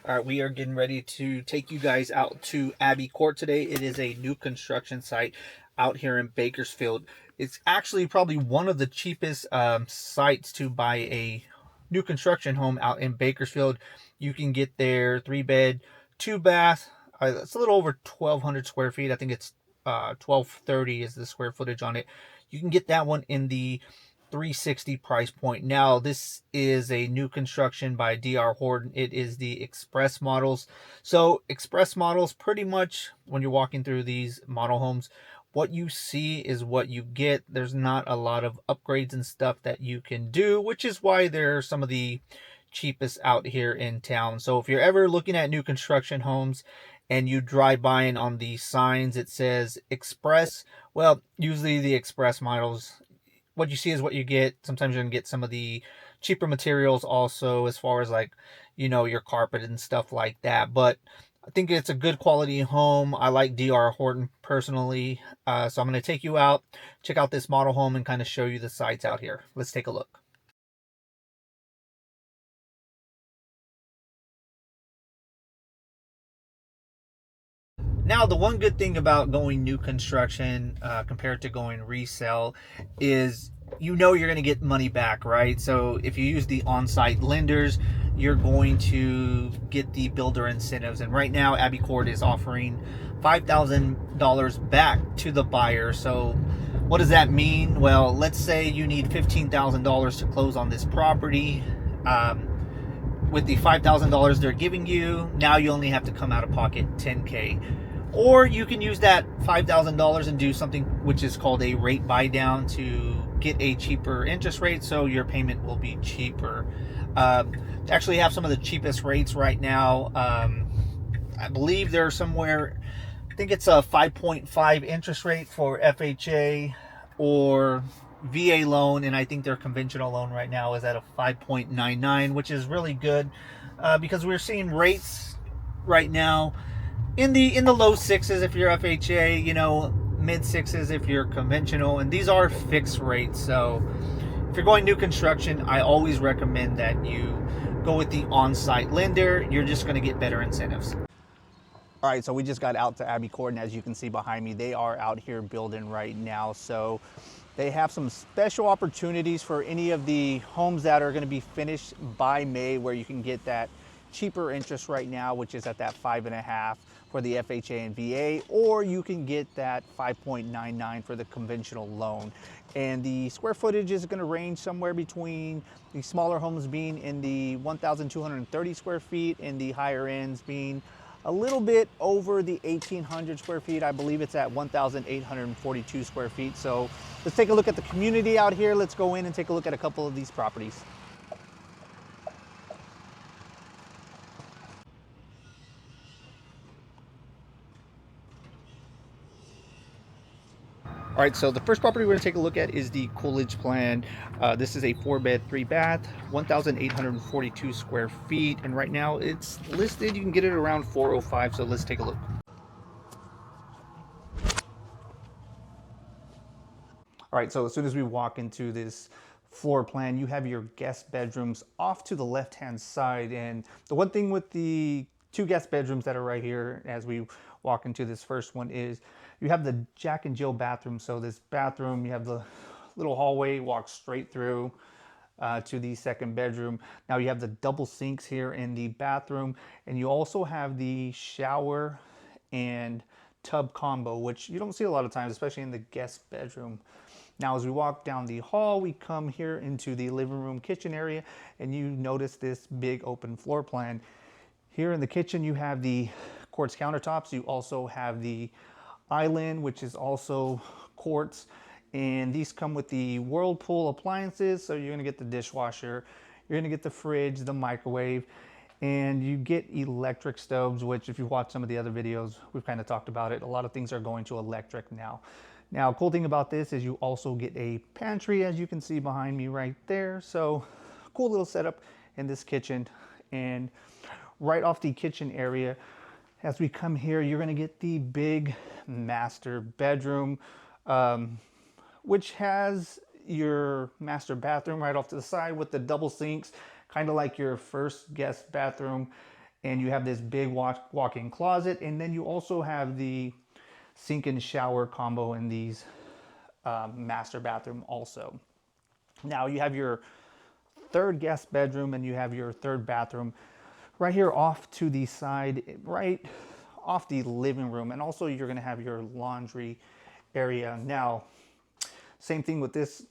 All right, we are getting ready to take you guys out to Abbey Court today. It is a new construction site out here in Bakersfield. It's actually probably one of the cheapest sites to buy a new construction home out in Bakersfield. You can get there 3-bed, 2-bath. It's a little over 1,200 square feet. I think it's 1,230 is the square footage on it. You can get that one in the 360 price point. Now, this is a new construction by DR Horton. It is the Express models. So Express models, pretty much when you're walking through these model homes, what you see is what you get. There's not a lot of upgrades and stuff that you can do, which is why they're some of the cheapest out here in town. So if you're ever looking at new construction homes and you drive by and on the signs it says Express, well, usually the Express models, what you see is what you get. Sometimes you're gonna get some of the cheaper materials also, as far as like, your carpet and stuff like that. But I think it's a good quality home. I like DR Horton personally. So I'm gonna take you out, check out this model home, and kind of show you the sites out here. Let's take a look. Now, the one good thing about going new construction compared to going resale is you're going to get money back, right? So if you use the on-site lenders, you're going to get the builder incentives. And right now, Abbey Court is offering $5,000 back to the buyer. So what does that mean? Well, let's say you need $15,000 to close on this property. With the $5,000 they're giving you, now you only have to come out of pocket $10K. Or you can use that $5,000 and do something which is called a rate buy down to get a cheaper interest rate, so your payment will be cheaper. Actually have some of the cheapest rates right now. I believe they're somewhere, I think it's a 5.5 interest rate for FHA or VA loan, and I think their conventional loan right now is at a 5.99, which is really good because we're seeing rates right now in the low sixes if you're FHA, mid sixes if you're conventional, and these are fixed rates. So if you're going new construction, I always recommend that you go with the on-site lender. You're just going to get better incentives. All right, so we just got out to Abbey Court, and as you can see behind me, they are out here building right now. So they have some special opportunities for any of the homes that are going to be finished by May, where you can get that cheaper interest right now, which is at that 5.5 for the FHA and VA, or you can get that 5.99 for the conventional loan. And the square footage is going to range somewhere between the smaller homes being in the 1,230 square feet and the higher ends being a little bit over the 1,800 square feet. I believe it's at 1,842 square feet. So let's take a look at the community out here. Let's go in and take a look at a couple of these properties. All right, so the first property we're going to take a look at is the Coolidge Plan. This is a 4-bed, 3-bath, 1,842 square feet, and right now it's listed. You can get it around 405. So let's take a look. All right, so as soon as we walk into this floor plan, you have your guest bedrooms off to the left-hand side. And the one thing with the 2 guest bedrooms that are right here as we walk into this first one is you have the Jack and Jill bathroom. So this bathroom, you have the little hallway, walk straight through to the second bedroom. Now you have the double sinks here in the bathroom, and you also have the shower and tub combo, which you don't see a lot of times, especially in the guest bedroom. Now, as we walk down the hall, we come here into the living room kitchen area, and you notice this big open floor plan. Here in the kitchen, you have the quartz countertops. You also have the island, which is also quartz. And these come with the Whirlpool appliances. So you're gonna get the dishwasher, you're gonna get the fridge, the microwave, and you get electric stoves, which if you watch some of the other videos, we've kind of talked about it. A lot of things are going to electric now. Now, cool thing about this is you also get a pantry, as you can see behind me right there. So cool little setup in this kitchen. And right off the kitchen area, as we come here, you're gonna get the big master bedroom, which has your master bathroom right off to the side with the double sinks, kind of like your first guest bathroom. And you have this big walk-in closet, and then you also have the sink and shower combo in these master bathroom also. Now you have your third guest bedroom and you have your third bathroom right here off to the side, right off the living room. And also you're gonna have your laundry area. Now, same thing with this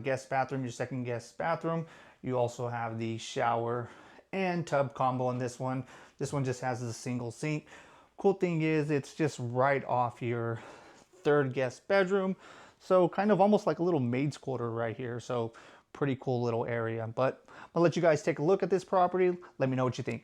guest bathroom, your second guest bathroom. You also have the shower and tub combo in this one. This one just has a single sink. Cool thing is it's just right off your third guest bedroom. So kind of almost like a little maid's quarter right here. So pretty cool little area. But I'll let you guys take a look at this property. Let me know what you think.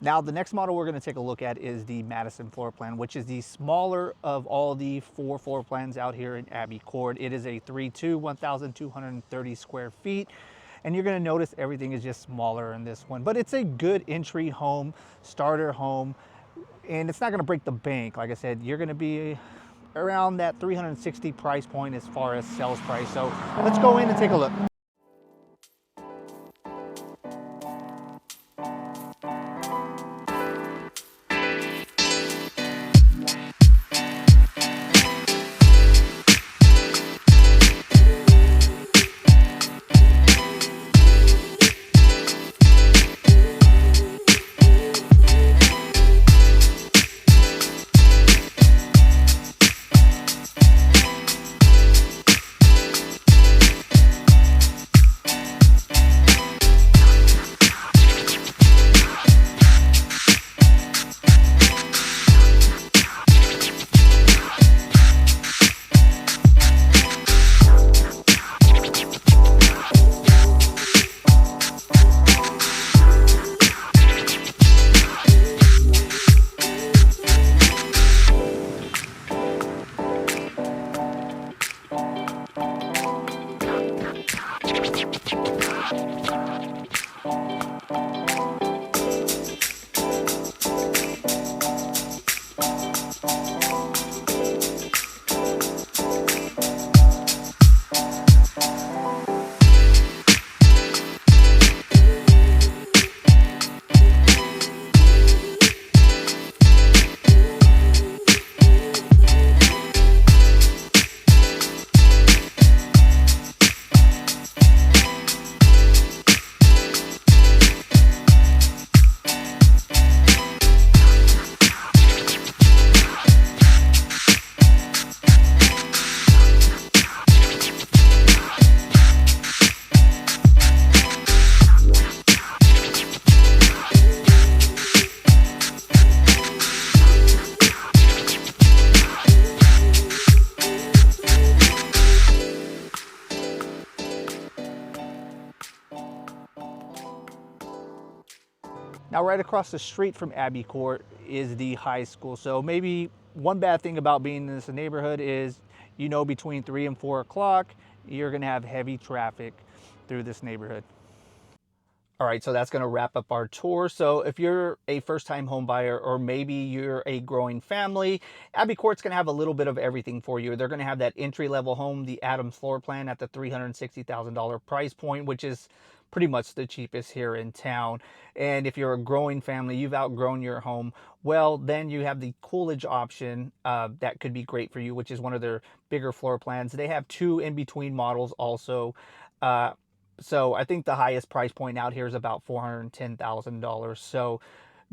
Now, the next model we're going to take a look at is the Madison floor plan, which is the smaller of all the four floor plans out here in Abbey Court. It is a 3.2, 1,230 square feet. and you're going to notice everything is just smaller in this one. But it's a good entry home, starter home, and it's not going to break the bank. Like I said, you're going to be around that 360 price point as far as sales price. So let's go in and take a look. Now, right across the street from Abbey Court is the high school. So maybe one bad thing about being in this neighborhood is, you know, between 3 and 4 o'clock, you're gonna have heavy traffic through this neighborhood. All right, so that's going to wrap up our tour. So if you're a first-time home buyer, or maybe you're a growing family, Abbey Court's going to have a little bit of everything for you. They're going to have that entry-level home, the Adams floor plan at the $360,000 price point, which is pretty much the cheapest here in town. And if you're a growing family, you've outgrown your home, well, then you have the Coolidge option that could be great for you, which is one of their bigger floor plans. They have 2 in-between models also. So I think the highest price point out here is about $410,000. So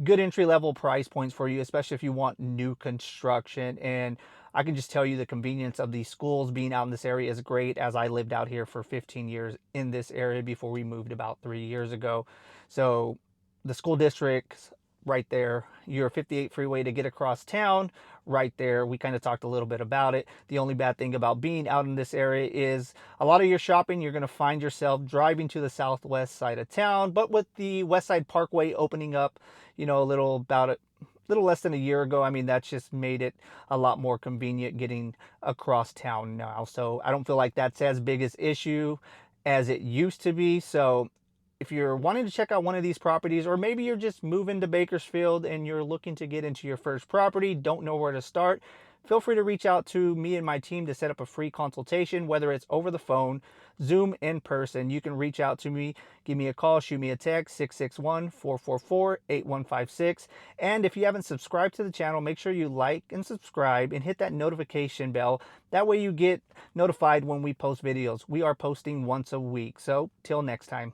good entry level price points for you, especially if you want new construction. And I can just tell you the convenience of these schools being out in this area is great, as I lived out here for 15 years in this area before we moved about 3 years ago. So the school district's right there. Your 58 freeway to get across town, right there. We kind of talked a little bit about it. The only bad thing about being out in this area is a lot of your shopping, you're going to find yourself driving to the southwest side of town. But with the West Side Parkway opening up, you know, a little less than a year ago, I mean, that's just made it a lot more convenient getting across town now. So I don't feel like that's as big an issue as it used to be. So if you're wanting to check out one of these properties, or maybe you're just moving to Bakersfield and you're looking to get into your first property, don't know where to start, feel free to reach out to me and my team to set up a free consultation, whether it's over the phone, Zoom, in person. You can reach out to me, give me a call, shoot me a text, 661-444-8156. And if you haven't subscribed to the channel, make sure you like and subscribe and hit that notification bell. That way you get notified when we post videos. We are posting once a week. So till next time.